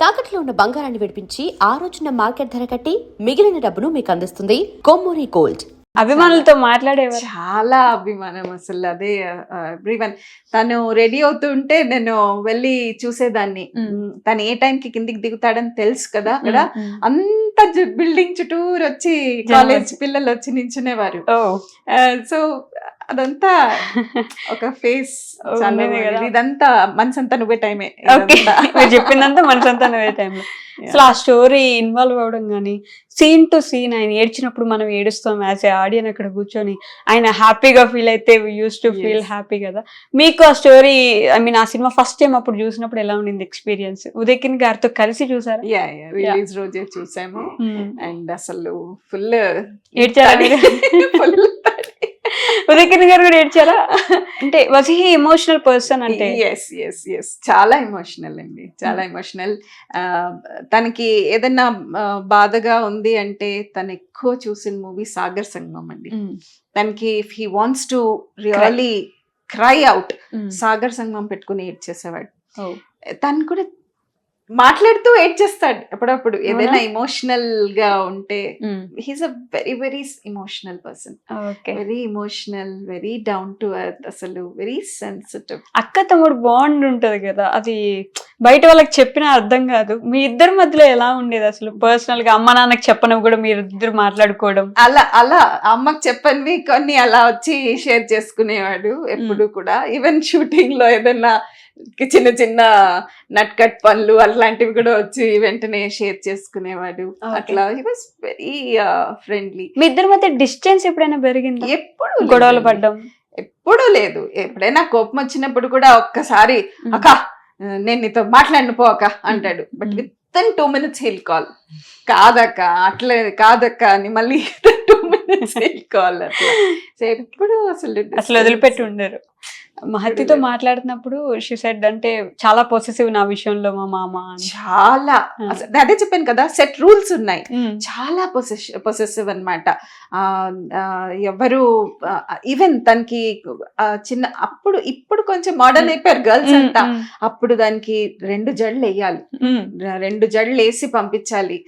తాకట్లో ఉన్న బంగారాన్ని విడిపించి ఆ రోజున మార్కెట్ ధర కట్టి మిగిలిన డబ్బును మీకు అందిస్తుంది కొమ్మూరి గోల్డ్. అభిమానులతో మాట్లాడేవారు. చాలా అభిమానం అసలు. అదే ఎవ్రీవన్ తను రెడీ అవుతుంటే నేను వెళ్ళి చూసేదాన్ని. తను ఏ టైంకి కిందికి దిగుతాడని తెలుసు కదా అక్కడ. అంత బిల్డింగ్ చుట్టూరు వచ్చి కాలేజ్ పిల్లలు వచ్చి నించునేవారు. సో అదంతా ఒక ఫేస్ ఇదంతా మనసంతా నువ్వే టైమే. చెప్పిందంతా మనసంతా నువ్వే టైంలో. అసలు ఆ స్టోరీ ఇన్వాల్వ్ అవ్వడం కానీ, సీన్ టు సీన్ ఆయన ఏడ్చినప్పుడు మనం ఏడుస్తాం యాజ్ ఏ ఆడియన్ అక్కడ కూర్చొని, ఆయన హ్యాపీగా ఫీల్ అయితే యూస్ టు ఫీల్ హ్యాపీ కదా. మీకు ఆ స్టోరీ ఐ మీన్ ఆ సినిమా ఫస్ట్ టైం అప్పుడు చూసినప్పుడు ఎలా ఉండింది ఎక్స్పీరియన్స్? ఉదయకిన్ గారితో కలిసి చూసారా? రిలీజ్ రోజే చూసాము. అండ్ అసలు ఫుల్ ఏడ్చారా? ఉదయకిన్ గారు కూడా ఏడ్చారా? అంటే వాజ్ హీ ఎమోషనల్ పర్సన్? అంటే ఎస్ చాలా ఎమోషనల్ అండి, చాలా ఎమోషనల్. తనకి ఏదైనా బాధగా ఉంది అంటే తను ఎక్కువ చూసిన మూవీ సాగర్ సంగమం అండి. తనకి if he wants to really cry out, Sagar సంగమం పెట్టుకుని ఏడ్చేసేవాడు. తను కూడా మాట్లాడుతూ ఏడ్చేస్తాడు అప్పుడప్పుడు ఏదైనా ఎమోషనల్ గా ఉంటే. He's a very very emotional person. Very emotional, very down to earth, అసలు వెరీ సెన్సిటివ్. అక్క తమ్ముడు బాండ్ ఉంటది కదా, అది బయట వాళ్ళకి చెప్పినా అర్థం కాదు. మీ ఇద్దరి మధ్యలో ఎలా ఉండేది అసలు పర్సనల్ గా? అమ్మ నాన్నకి చెప్పనివి కూడా మీరు ఇద్దరు మాట్లాడుకోవడం అలా అమ్మకి చెప్పనివి కొన్ని అలా వచ్చి షేర్ చేసుకునేవాడు ఎప్పుడు కూడా. ఈవెన్ షూటింగ్ లో ఏదైనా చిన్న చిన్న నట్ కట్ పనులు అలాంటివి కూడా వచ్చి వెంటనే షేర్ చేసుకునేవాడు. అట్లా హీ వాస్ వెరీ ఫ్రెండ్లీ. మీ ఇద్దరి మధ్య డిస్టెన్స్ ఎప్పుడైనా పెరిగింది? ఎప్పుడు గొడవలు పడ్డం ఎప్పుడూ లేదు. ఎప్పుడైనా కోపం వచ్చినప్పుడు కూడా ఒక్కసారి అక్క నేను నీతో మాట్లాడిన పో అక్క అంటాడు. But within 2 minutes he'll call. కాదక్క అట్లే కాదక్క అని మళ్ళీ 2 minutes హీల్ కాల్. అట్లా సో ఎప్పుడు అసలు వదిలిపెట్టి ఉండరు. మహతితో మాట్లాడుతున్నప్పుడు షీ సెడ్ అంటే చాలా పొసెసివ్ నా విషయంలో మా మామ. చాలా అదే చెప్పాను కదా, సెట్ రూల్స్ ఉన్నాయి. చాలా పొసెసివ్ అన్నమాట. ఎవరు ఈవెన్ తనకి చిన్న ఇప్పుడు కొంచెం మోడర్న్ అయిపోయారు గర్ల్స్ అంతా. అప్పుడు దానికి 2 జడలు వేయాలి, 2 జడలు వేసి పంపించాలి.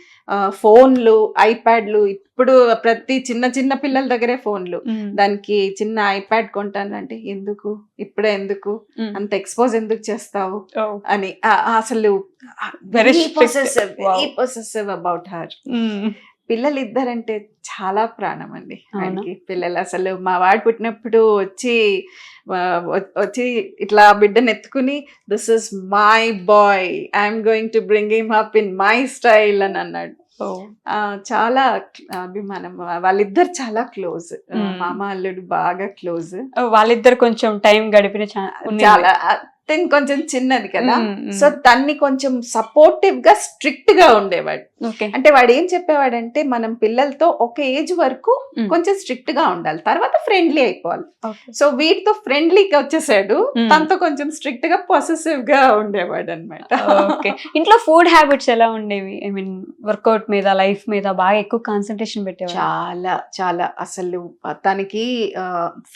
ఫోన్లు, ఐప్యాడ్లు. ఇప్పుడు ప్రతి చిన్న పిల్లల దగ్గరే ఫోన్లు. దానికి చిన్న ఐప్యాడ్ కొంటానంటే ఎందుకు ఇప్పుడే, ఎందుకు అంత ఎక్స్పోజ్ ఎందుకు చేస్తావు అని. అసలు వెరీ పొసెసివ్ అబౌట్ హర్. పిల్లలు ఇద్దరంటే చాలా ప్రాణం అండి ఆయనకి. పిల్లలు అసలు మా వాడు పుట్టినప్పుడు వచ్చి ఇట్లా బిడ్డను ఎత్తుకుని this is my boy, I'm going to bring him up in my style అని అన్నాడు. చాలా అభిమానం. వాళ్ళిద్దరు చాలా క్లోజ్, మామ అల్లుడు బాగా క్లోజ్. వాళ్ళిద్దరు కొంచెం టైం గడిపిన చాలా. కొంచెం చిన్నది కదా, సో తన్ని కొంచెం సపోర్టివ్ గా స్ట్రిక్ట్ గా ఉండేవాడు. అంటే వాడు ఏం చెప్పేవాడంటే మనం పిల్లలతో ఒక ఏజ్ వరకు కొంచెం స్ట్రిక్ట్ గా ఉండాలి, తర్వాత ఫ్రెండ్లీ అయిపోవాలి. సో వీటితో ఫ్రెండ్లీగా వచ్చేసాడు, తనతో కొంచెం స్ట్రిక్ట్ గా పొసెసివ్ గా ఉండేవాడు అనమాట. ఇంట్లో ఫుడ్ హ్యాబిట్స్ ఎలా ఉండేవి? ఐ మీన్ వర్కౌట్ మీద, లైఫ్ మీద బాగా ఎక్కువ కాన్సన్ట్రేషన్ పెట్టేవాడు. చాలా చాలా అసలు తనకి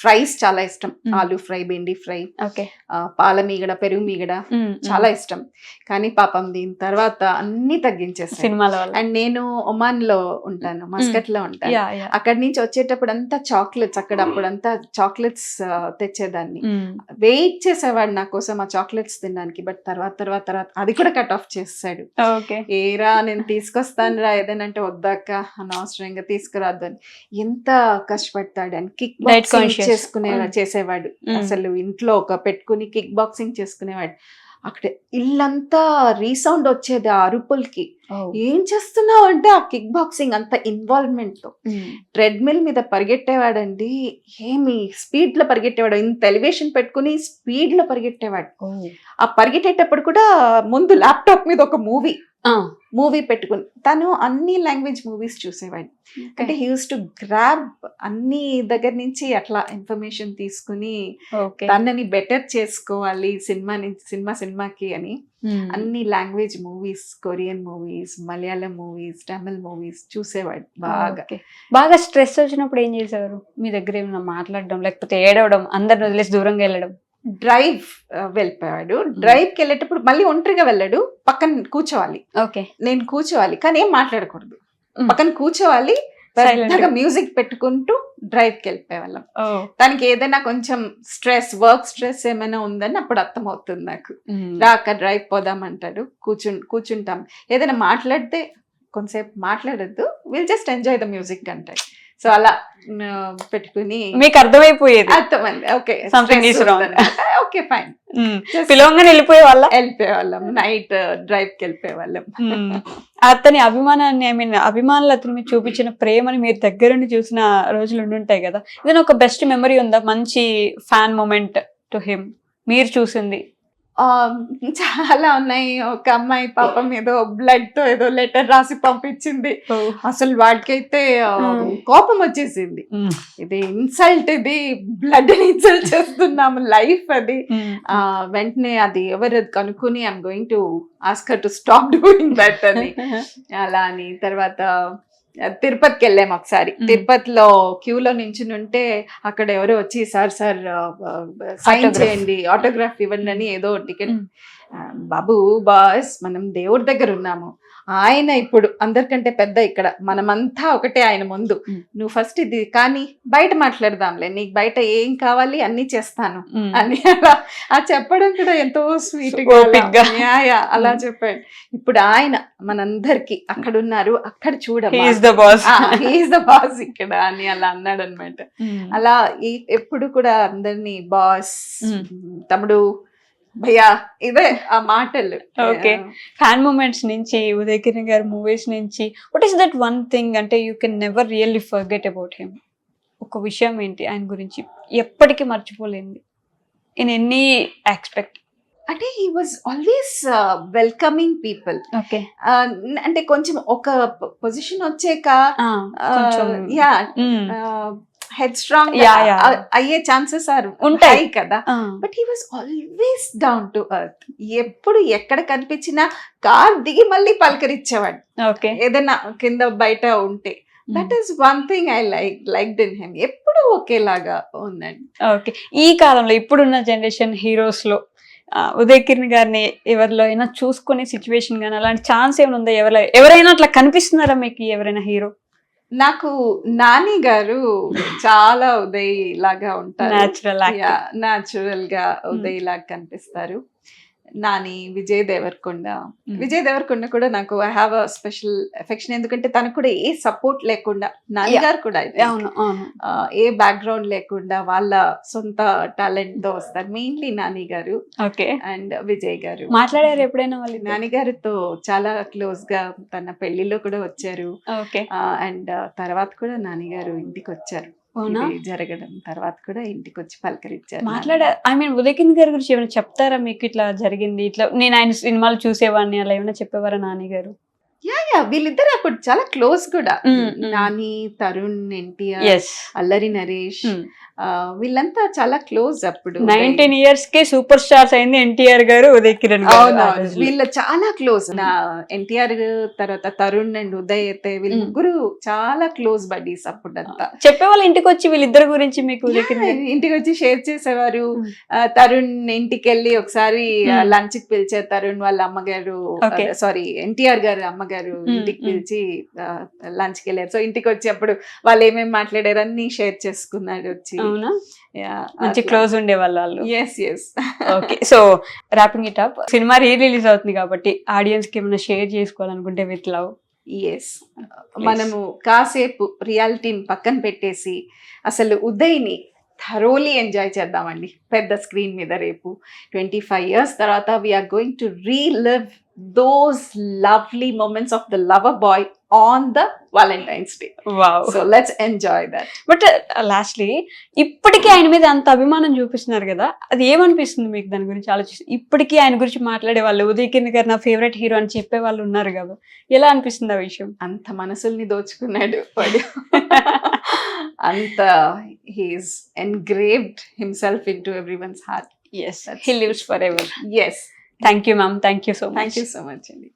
ఫ్రైస్ చాలా ఇష్టం. ఆలూ ఫ్రై, బెండి ఫ్రై, పాల మీగడ, పెరుగు మీగడ చాలా ఇష్టం. కానీ పాపం దీని తర్వాత అన్ని తగ్గించేసాను సినిమాలో. అండ్ నేను ఒమాన్ లో ఉంటాను, మస్కట్ లో ఉంటాను. అక్కడి నుంచి వచ్చేటప్పుడు అంతా చాక్లెట్స్, అక్కడ అప్పుడంతా చాక్లెట్స్ తెచ్చేదాన్ని. వెయిట్ చేసేవాడు నా కోసం ఆ చాక్లెట్స్ తినడానికి. బట్ తర్వాత అది కూడా కట్ ఆఫ్ చేసాడు. ఏరా నేను తీసుకొస్తాను రా ఏదైనా వద్దాక, అనవసరంగా తీసుకురాదు అని. ఎంత కష్టపడతాడు అని. కిక్ బాక్సింగ్ చేసేవాడు. అసలు ఇంట్లో పెట్టుకుని కిక్ బాక్సింగ్ చేసుకునేవాడు. అక్కడ ఇల్లంతా రీసౌండ్ వచ్చేది ఆ అరుపులకి. ఏం చేస్తున్నావు అంటే ఆ కిక్ బాక్సింగ్ అంత ఇన్వాల్వ్మెంట్ తో. ట్రెడ్మిల్ మీద పరిగెట్టేవాడండి, ఏమి స్పీడ్ లో పరిగెట్టేవాడు. ఇంత ఎలివేషన్ పెట్టుకుని స్పీడ్ లో పరిగెట్టేవాడు. ఆ పరిగెట్టేటప్పుడు కూడా ముందు ల్యాప్టాప్ మీద ఒక మూవీ పెట్టుకుని తను అన్ని లాంగ్వేజ్ మూవీస్ చూసేవాడు. అంటే హీ యూస్ టు గ్రాబ్ అన్ని దగ్గర నుంచి అట్లా ఇన్ఫర్మేషన్ తీసుకుని తనని బెటర్ చేసుకోవాలి సినిమాకి అని అన్ని language movies, Korean movies, Malayalam movies, Tamil movies చూసేవాడు బాగా. స్ట్రెస్ వచ్చినప్పుడు ఏం చేసేవారు? మీ దగ్గర ఏమైనా మాట్లాడడం, లేకపోతే ఏడవడం, అందరిని వదిలేసి దూరంగా వెళ్ళడం? డ్రైవ్ వెళ్ళిపోయాడు. డ్రైవ్కి వెళ్ళేటప్పుడు మళ్ళీ ఒంటరిగా వెళ్ళాడు, పక్కన కూర్చోవాలి, ఓకే నేను కూర్చోవాలి, కానీ ఏం మాట్లాడకూడదు, పక్కన కూర్చోవాలి, పెద్దగా మ్యూజిక్ పెట్టుకుంటూ డ్రైవ్కి వెళ్ళిపోయేవాళ్ళం. తనకి ఏదైనా కొంచెం స్ట్రెస్, వర్క్ స్ట్రెస్ ఏమైనా ఉందని అప్పుడు అర్థమవుతుంది నాకు. రాక డ్రైవ్ పోదామంటాడు, కూర్చుంటాం, ఏదైనా మాట్లాడితే కొంతసేపు మాట్లాడద్దు, will just enjoy the music అంటాడు. సో అలా పెట్టుకుని మీకు అర్థమైపోయేది, అర్థమైంది, okay something is wrong, okay fine, పిలవంగానే వెళ్ళిపోయేవాళ్ళం, నైట్ డ్రైవ్ కి వెళ్ళిపోయేవాళ్ళం. అతని అభిమానాన్ని, ఐ మీన్ అభిమానులు అతని మీద చూపించిన ప్రేమని మీరు దగ్గరుండి చూసిన రోజులు ఉండుంటాయి కదా, ఏదైనా ఒక బెస్ట్ మెమరీ ఉందా, మంచి ఫ్యాన్ మూమెంట్ టు హిమ్ మీరు చూసింది? చాలా ఉన్నాయి. ఒక అమ్మాయి పాపం ఏదో బ్లడ్ తో ఏదో లెటర్ రాసి పంపించింది, అసలు వాడికైతే కోపం వచ్చేసింది, ఇది ఇన్సల్ట్, ఇది బ్లడ్ ని ఇన్సల్ట్ చేస్తున్నాము, లైఫ్ అది. వెంటనే అది ఎవరు కనుక్కుని I'm going to ask her to stop doing that అని. అలా అని తర్వాత తిరుపతికి వెళ్ళాము ఒకసారి. తిరుపతిలో క్యూలో నించుని ఉంటే అక్కడ ఎవరో వచ్చి సార్ సైన్ చేయండి, ఆటోగ్రాఫ్ ఇవ్వండి అని ఏదో టికెట్. బాబు బాస్, మనం దేవుడి దగ్గర ఉన్నాము, ఆయన ఇప్పుడు అందరికంటే పెద్ద, ఇక్కడ మనమంతా ఒకటే ఆయన ముందు, నువ్వు ఫస్ట్ ఇది కానీ బయట మాట్లాడదాంలే, నీకు బయట ఏం కావాలి అన్ని చేస్తాను అని అలా చెప్పడం కూడా ఎంతో స్వీట్ గా అలా చెప్పాడు. ఇప్పుడు ఆయన మనందరికి అక్కడ ఉన్నారు, అక్కడ చూడమ్మా, హీఈస్ ద బాస్ ఇక్కడ అని అలా అన్నాడు అనమాట. అలా ఎప్పుడు కూడా అందరినీ బాస్, తమ్ముడు, భయ్యా, ఇదే ఆ మాటలు. ఓకే, ఫ్యాన్ మూమెంట్స్ నుంచి, ఉదయ్ కిరణ్ గారి మూవీస్ నుంచి, what is that one thing అంటే you can never really forget about him? ఒక విషయం ఏంటి ఆయన గురించి ఎప్పటికీ మర్చిపోలేంది ఇన్ ఎనీ ఆస్పెక్ట్? అంటే he was always welcoming people. Okay, అంటే కొంచెం ఒక పొజిషన్ వచ్చాక హెడ్ స్ట్రాంగ్ అయ్యే ఛాన్సెస్ ఉంటాయి కదా, but he was always down to earth. ఎప్పుడు ఎక్కడ కనిపించినా కార్ దిగి మళ్ళీ పలకరించేవాడు, ఏదైనా కింద బయట ఉంటే. That is one thing I liked in him. ఎప్పుడు ఒకేలాగా ఉందండి. ఓకే, ఈ కాలంలో ఇప్పుడున్న జనరేషన్ హీరోస్ లో ఉదయ్ కిరణ్ గారిని ఎవరిలో అయినా చూసుకునే సిచ్యువేషన్ గానీ అలాంటి ఛాన్స్ ఏమైనా ఉందా? ఎవరైనా అట్లా కనిపిస్తున్నారా మీకు, ఎవరైనా హీరో? నాకు నాని గారు చాలా ఉదయ్ లాగా ఉంటారు, న్యాచురల్ గా ఉదయ్ లాగా కనిపిస్తారు. నాని, విజయ్ దేవరకొండ కూడా నాకు I have a special affection. ఎందుకంటే తనకు కూడా ఏ సపోర్ట్ లేకుండా, నాని గారు కూడా ఏ బ్యాక్గ్రౌండ్ లేకుండా వాళ్ళ సొంత టాలెంట్ తో వస్తారు. మెయిన్లీ నాని గారు అండ్ విజయ్ గారు. మాట్లాడారు ఎప్పుడైనా వాళ్ళు? నాని గారితో చాలా క్లోజ్ గా, తన పెళ్లిలో కూడా వచ్చారు. అండ్ తర్వాత కూడా నాని గారు ఇంటికి వచ్చారు, జరగడం తర్వాత కూడా ఇంటికి వచ్చి పలకరించారు. ఐ మీన్ ఉదయ్ కిరణ్ గారి గురించి ఏమైనా చెప్తారా మీకు? ఇట్లా జరిగింది, ఇట్లా నేను ఆయన సినిమాలు చూసేవాడిని, అలా ఏమైనా చెప్పేవారా నాని గారు? వీళ్ళిద్దరు అప్పుడు చాలా క్లోజ్ కూడా. నాని, తరుణ్, ఎన్టీఆర్, అల్లరి నరేష్, వీళ్ళంతా చాలా క్లోజ్. అప్పుడు 19 years కే సూపర్ స్టార్స్ అయింది ఎన్టీఆర్ గారు, ఉదయ్ కిరణ్ గారు. వీళ్ళ చాలా క్లోజ్. నా ఎన్టీఆర్ తర్వాత తరుణ్ అండ్ ఉదయ్ అయితే వీళ్ళ ముగ్గురు చాలా క్లోజ్ బడ్డీస్. అప్పుడంతా చెప్పేవాళ్ళు ఇంటికి వచ్చి వీళ్ళిద్దరి గురించి మీకు? ఇంటికి వచ్చి షేర్ చేసేవారు. తరుణ్ ఇంటికి వెళ్ళి ఒకసారి లంచ్ కి పిలిచారు. తరుణ్ వాళ్ళ అమ్మగారు, సారీ ఎన్టీఆర్ గారు అమ్మగారు ఇంటికి పిలిచి లంచ్ కి వెళ్ళారు. సో ఇంటికి వచ్చి అప్పుడు వాళ్ళు ఏమేమి మాట్లాడారు అన్ని షేర్ చేసుకున్నారు వచ్చి. మంచి క్లోజ్ ఉండే వాళ్ళు. yes okay, so wrapping it up, cinema release అవుతుంది కాబట్టి ఆడియన్స్ కి ఏమైనా షేర్ చేసుకోవాలనుకుంటే విత్ లవ్. మనము కాసేపు రియాలిటీని పక్కన పెట్టేసి అసలు ఉదయ్ని థరోలీ ఎంజాయ్ చేద్దామండి పెద్ద స్క్రీన్ మీద. రేపు 25 years తర్వాత we're going to relive those lovely moments of the lover boy on the Valentine's Day. Wow. So let's enjoy that. But lastly, ఇప్పటికీ ఆయన మీద అంత అభిమానం చూపిస్తున్నారు కదా, అది ఏమనిపిస్తుంది మీకు దాని గురించి ఆలోచిస్తే? ఇప్పటికీ ఆయన గురించి మాట్లాడే వాళ్ళు, ఉదయ్ కిరణ్ గారు నా ఫేవరెట్ హీరో అని చెప్పే వాళ్ళు ఉన్నారు కదా, ఎలా అనిపిస్తుంది ఆ విషయం? అంత మనసుల్ని దోచుకున్నాడు వాడు. అంత he's engraved himself into everyone's heart. Yes, he lives forever. Yes. Thank you, ma'am. Thank you so much. Thank you so much, Andy.